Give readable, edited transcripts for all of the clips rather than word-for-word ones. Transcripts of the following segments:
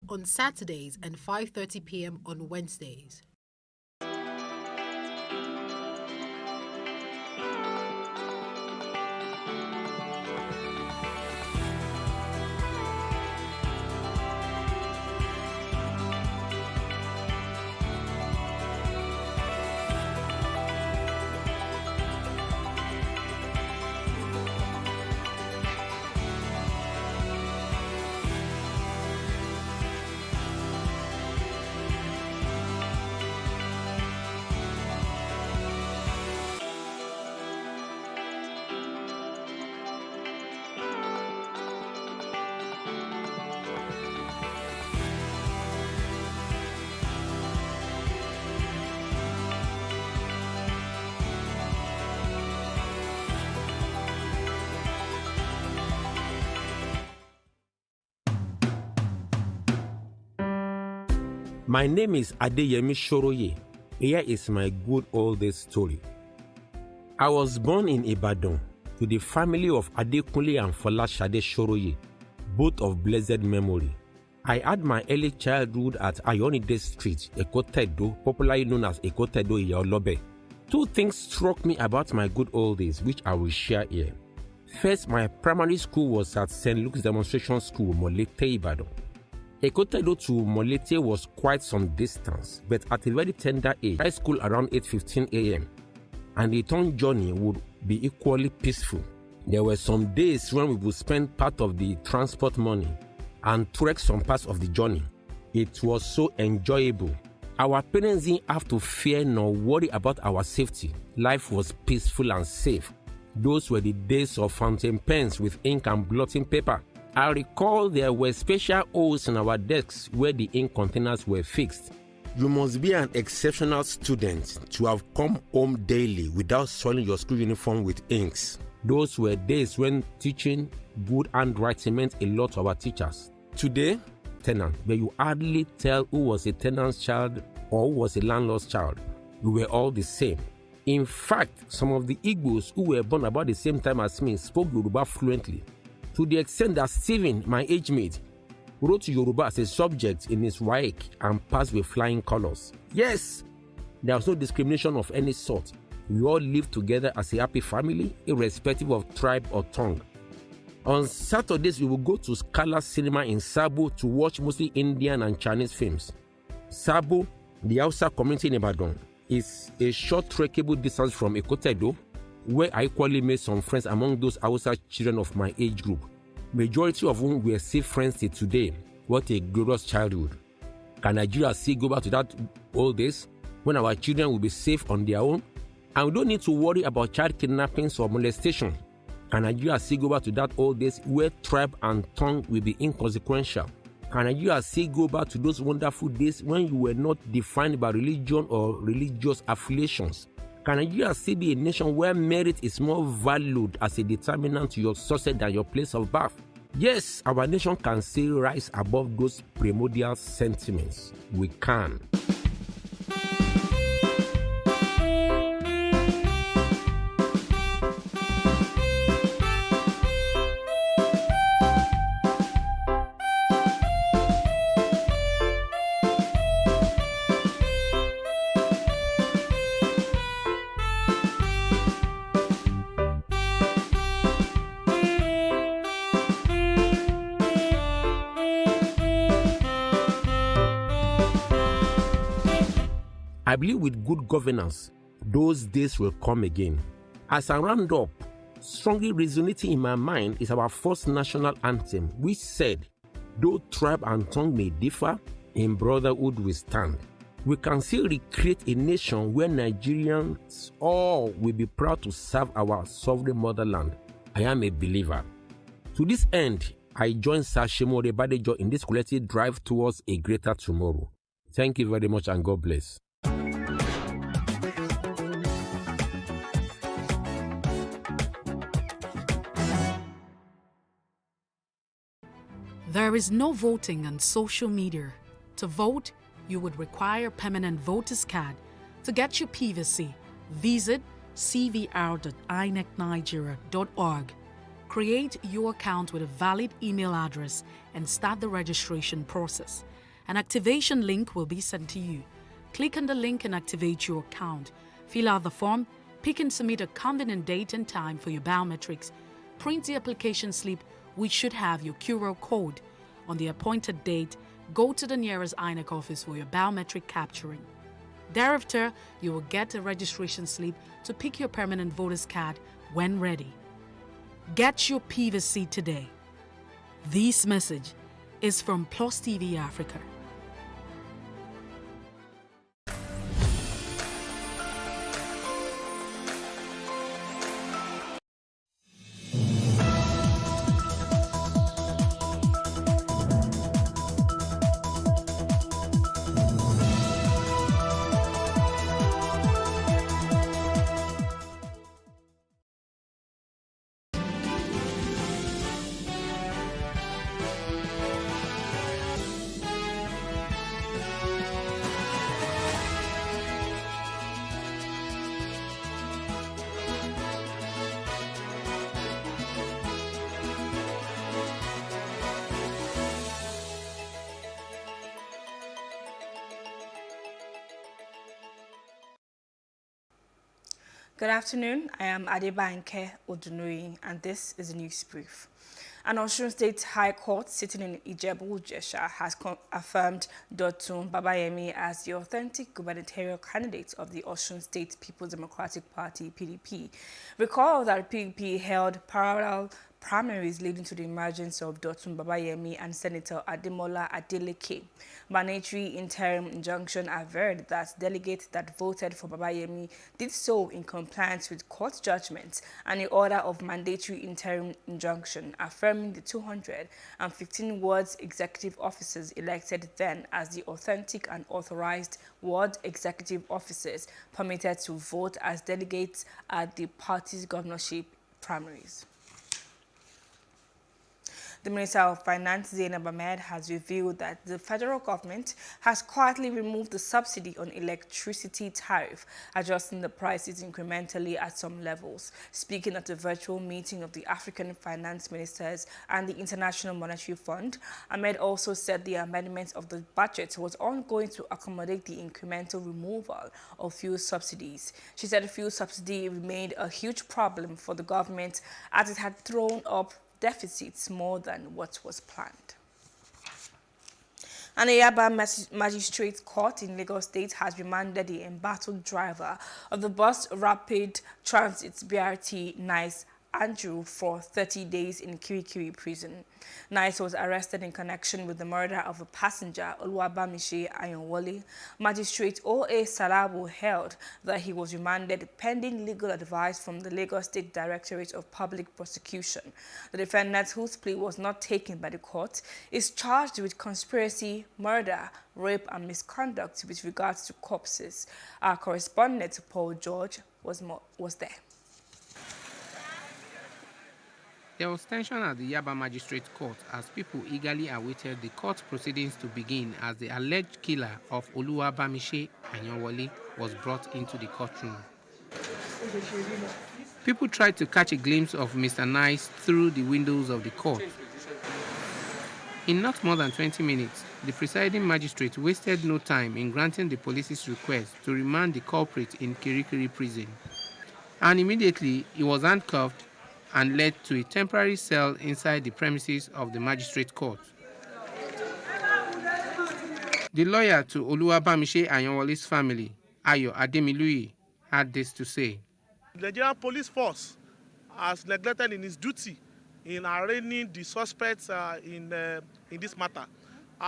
on Saturdays and 5:30 p.m. on Wednesdays. My name is Adeyemi Shoroye. Here is my good old days story. I was born in Ibadan to the family of Adekunle and Folashade Shoroye, both of blessed memory. I had my early childhood at Ayonide Street, Ekotedo, popularly known as Ekotedo Iyaolobe. Two things struck me about my good old days, which I will share here. First, my primary school was at St. Luke's Demonstration School, Molete, Ibadan. Ekotedo to Molete was quite some distance, but at a very tender age, high school around 8:15 a.m., and the return journey would be equally peaceful. There were some days when we would spend part of the transport money and trek some parts of the journey. It was so enjoyable. Our parents didn't have to fear nor worry about our safety. Life was peaceful and safe. Those were the days of fountain pens with ink and blotting paper. I recall there were special holes in our desks where the ink containers were fixed. You must be an exceptional student to have come home daily without soiling your school uniform with inks. Those were days when teaching good handwriting meant a lot to our teachers. Today, tenant, but you hardly tell who was a tenant's child or who was a landlord's child. We were all the same. In fact, some of the Igbos who were born about the same time as me spoke Yoruba fluently, to the extent that Stephen, my age mate, wrote Yoruba as a subject in his WAEC and passed with flying colors. Yes, there was no discrimination of any sort. We all lived together as a happy family, irrespective of tribe or tongue. On Saturdays, we would go to Scala Cinema in Sabo to watch mostly Indian and Chinese films. Sabo, the Hausa community in Ibadan, is a short trekkable distance from Ekotedo, where I equally made some friends among those Hausa children of my age group, majority of whom were still friends till today. What a glorious childhood. Can Nigeria still go back to that old days when our children will be safe on their own and we don't need to worry about child kidnappings or molestation? Can Nigeria still go back to that old days where tribe and tongue will be inconsequential? Can Nigeria still go back to those wonderful days when you were not defined by religion or religious affiliations? Can Nigeria still be a nation where merit is more valued as a determinant to your success than your place of birth? Yes, our nation can still rise above those primordial sentiments. We can. I believe with good governance, those days will come again. As I round up, strongly resonating in my mind is our first national anthem, which said, though tribe and tongue may differ, in brotherhood we stand. We can still recreate a nation where Nigerians all will be proud to serve our sovereign motherland. I am a believer. To this end, I join Sir Shemore Badejo in this collective drive towards a greater tomorrow. Thank you very much and God bless. There is no voting on social media. To vote, you would require permanent voter's card. To get your PVC, visit cvr.inecnigeria.org. Create your account with a valid email address and start the registration process. An activation link will be sent to you. Click on the link and activate your account. Fill out the form, pick and submit a convenient date and time for your biometrics. Print the application slip, which should have your QR code. On the appointed date, go to the nearest INEC office for your biometric capturing. Thereafter, you will get a registration slip to pick your permanent voter's card when ready. Get your PVC today. This message is from PlusTvAfrica. Good afternoon. I am Adebanke Odunoyin, and this is a news brief. An Osun State High Court sitting in Ijebu-Jesha has affirmed Dotun Babayemi as the authentic gubernatorial candidate of the Osun State People's Democratic Party (PDP). Recall that PDP held parallel primaries leading to the emergence of Dotun Babayemi and Senator Ademola Adeleke. Mandatory interim injunction averred that delegates that voted for Babayemi did so in compliance with court judgments and the order of mandatory interim injunction, affirming the 215 wards executive officers elected then as the authentic and authorized ward executive officers permitted to vote as delegates at the party's governorship primaries. The Minister of Finance, Zainab Ahmed, has revealed that the federal government has quietly removed the subsidy on electricity tariff, adjusting the prices incrementally at some levels. Speaking at a virtual meeting of the African finance ministers and the International Monetary Fund, Ahmed also said the amendment of the budget was ongoing to accommodate the incremental removal of fuel subsidies. She said fuel subsidy remained a huge problem for the government as it had thrown up deficits more than what was planned. An Yaba Magistrate Court in Lagos State has remanded the embattled driver of the bus Rapid Transit BRT Nice Andrew for 30 days in Kirikiri prison. Nice was arrested in connection with the murder of a passenger, Oluwabamishi Ayonwole. Magistrate O.A. Salabu held that he was remanded pending legal advice from the Lagos State Directorate of Public Prosecution. The defendant, whose plea was not taken by the court, is charged with conspiracy, murder, rape and misconduct with regards to corpses. Our correspondent, Paul George, was there. There was tension at the Yaba Magistrate Court as people eagerly awaited the court proceedings to begin as the alleged killer of Oluwabamishi Ayonwole was brought into the courtroom. People tried to catch a glimpse of Mr. Nice through the windows of the court. In not more than 20 minutes, the presiding magistrate wasted no time in granting the police's request to remand the culprit in Kirikiri prison. And immediately, he was handcuffed and led to a temporary cell inside the premises of the magistrate court. The lawyer to Oluwabamishi Ayonwole's family, Ayo Ademiluyi, had this to say. The Nigerian police force has neglected in its duty in arraigning the suspects in this matter.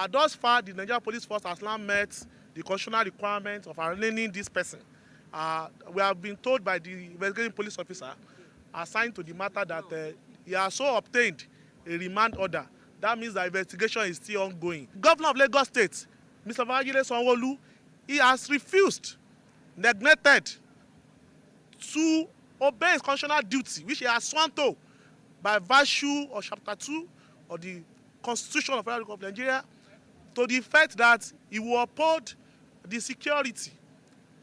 Thus far, the Nigerian police force has not met the constitutional requirement of arraigning this person. We have been told by the investigating police officer assigned to the matter that he has so obtained a remand order. That means the investigation is still ongoing. Governor of Lagos State, Mr. Babajide Sanwo-Olu, he has refused, neglected to obey his constitutional duty, which he has sworn to by virtue of Chapter 2 of the Constitution of the Federal Republic of Nigeria, to the effect that he will uphold the security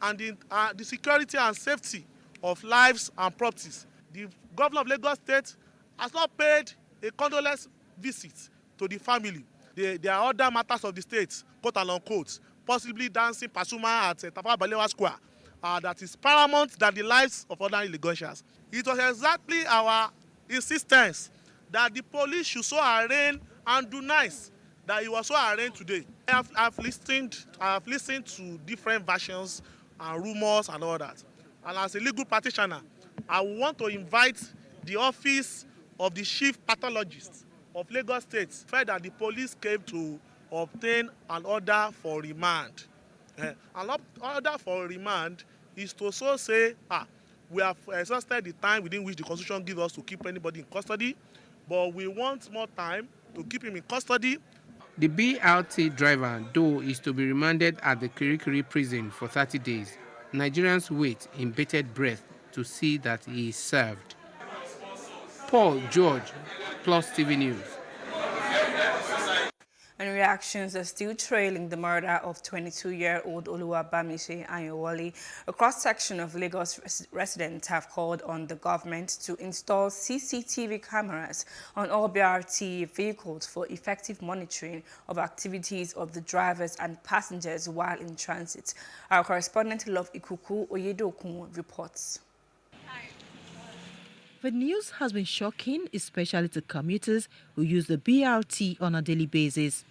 and the security and safety of lives and properties. The governor of Lagos State has not paid a condolence visit to the family. there are other matters of the state, quote unquote, possibly dancing Pasuma at Tafawa Balewa Square, that is paramount than the lives of ordinary Lagosians. It was exactly our insistence that the police should so arraign and do nice that he was so arraigned today. I have listened to different versions and rumors and all that. And as a legal practitioner, I want to invite the office of the chief pathologist of Lagos State, felt that the police came to obtain an order for remand. An order for remand is to so say, we have exhausted the time within which the Constitution gives us to keep anybody in custody, but we want more time to keep him in custody. The BRT driver, though, is to be remanded at the Kirikiri prison for 30 days. Nigerians wait in bated breath to see that he is served. Paul George, PlusTV News. And reactions are still trailing the murder of 22-year-old Oluwabamishi Anyewole. A cross-section of Lagos residents have called on the government to install CCTV cameras on all BRT vehicles for effective monitoring of activities of the drivers and passengers while in transit. Our correspondent Love Ikuku Oyedokun reports. The news has been shocking, especially to commuters who use the BRT on a daily basis.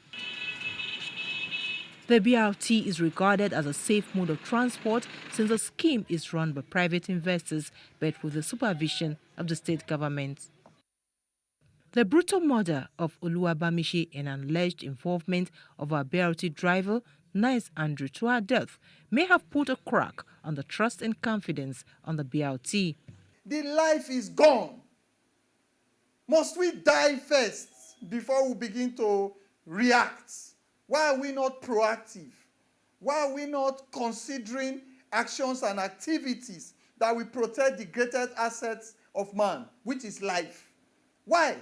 The BRT is regarded as a safe mode of transport since the scheme is run by private investors but with the supervision of the state government. The brutal murder of Oluwabamishi and alleged involvement of our BRT driver, Nice Andrew, to her death may have put a crack on the trust and confidence on the BRT. The life is gone. Must we die first before we begin to react? Why are we not proactive? Why are we not considering actions and activities that will protect the greatest assets of man, which is life? Why?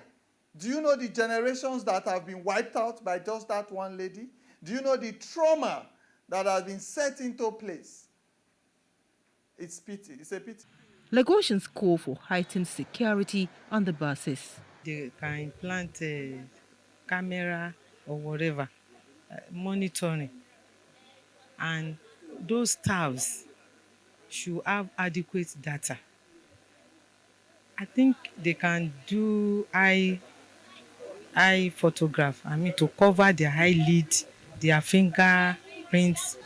Do you know the generations that have been wiped out by just that one lady? Do you know the trauma that has been set into place? It's pity. It's a pity. Lagosians call for heightened security on the buses. They can implant a camera or whatever, monitoring. And those staffs should have adequate data. I think they can do eye photograph, to cover their eyelid, their fingerprints,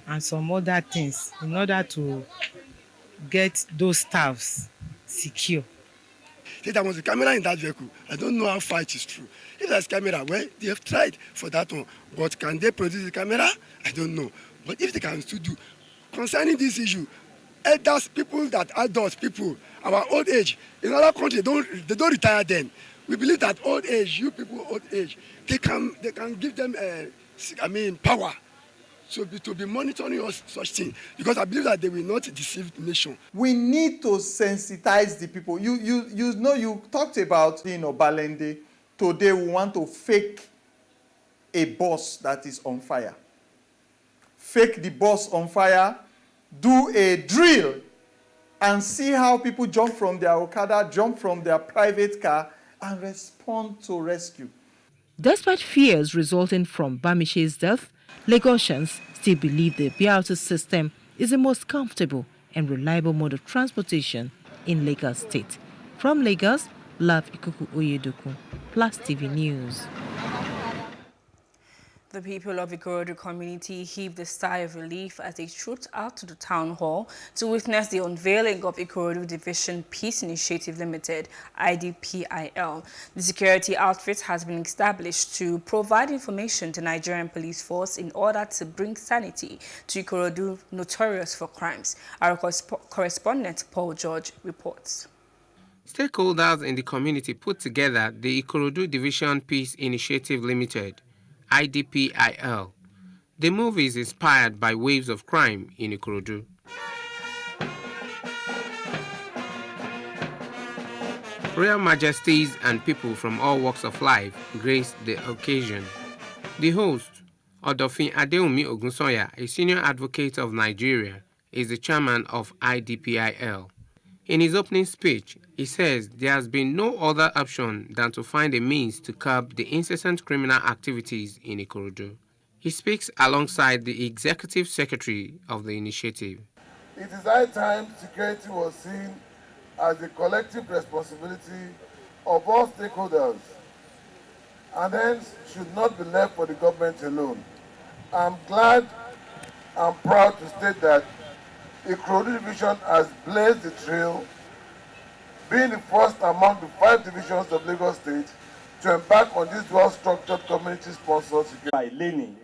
and some other things in order to get those staffs secure. If there was a camera in that vehicle, I don't know how far it is true. If there's camera, well, they have tried for that one. But can they produce the camera? I don't know. But if they can still do, concerning this issue, elders, adult people, our old age, in other countries, they don't retire then. We believe that old age, you people old age, they can give them power. So to be monitoring us such things, because I believe that they will not deceive the nation. We need to sensitize the people. You talked about Balende. Today we want to fake a bus that is on fire. Fake the bus on fire, do a drill, and see how people jump from their Okada, jump from their private car, and respond to rescue. Despite fears resulting from Bamishi's death, Lagosians still believe the BRT system is the most comfortable and reliable mode of transportation in Lagos State. From Lagos, Love Ikuku Oyedokun, PlusTV News. The people of the Ikorodu community heaved a sigh of relief as they trooped out to the town hall to witness the unveiling of Ikorodu Division Peace Initiative Limited, IDPIL. The security outfit has been established to provide information to Nigerian police force in order to bring sanity to Ikorodu, notorious for crimes. Our correspondent Paul George reports. Stakeholders in the community put together the Ikorodu Division Peace Initiative Limited, IDPIL. The move is inspired by waves of crime in Ikorodu. Royal Majesties and people from all walks of life graced the occasion. The host, Odofin Adeomi Ogunsoya, a senior advocate of Nigeria, is the chairman of IDPIL. In his opening speech, he says there has been no other option than to find a means to curb the incessant criminal activities in Ikorodu. He speaks alongside the executive secretary of the initiative. It is high time security was seen as a collective responsibility of all stakeholders and hence should not be left for the government alone. I'm glad and proud to state that Ikorodu division has blazed the trail, being the first among the 5 divisions of Lagos State to embark on this well-structured community-sponsored security. By learning,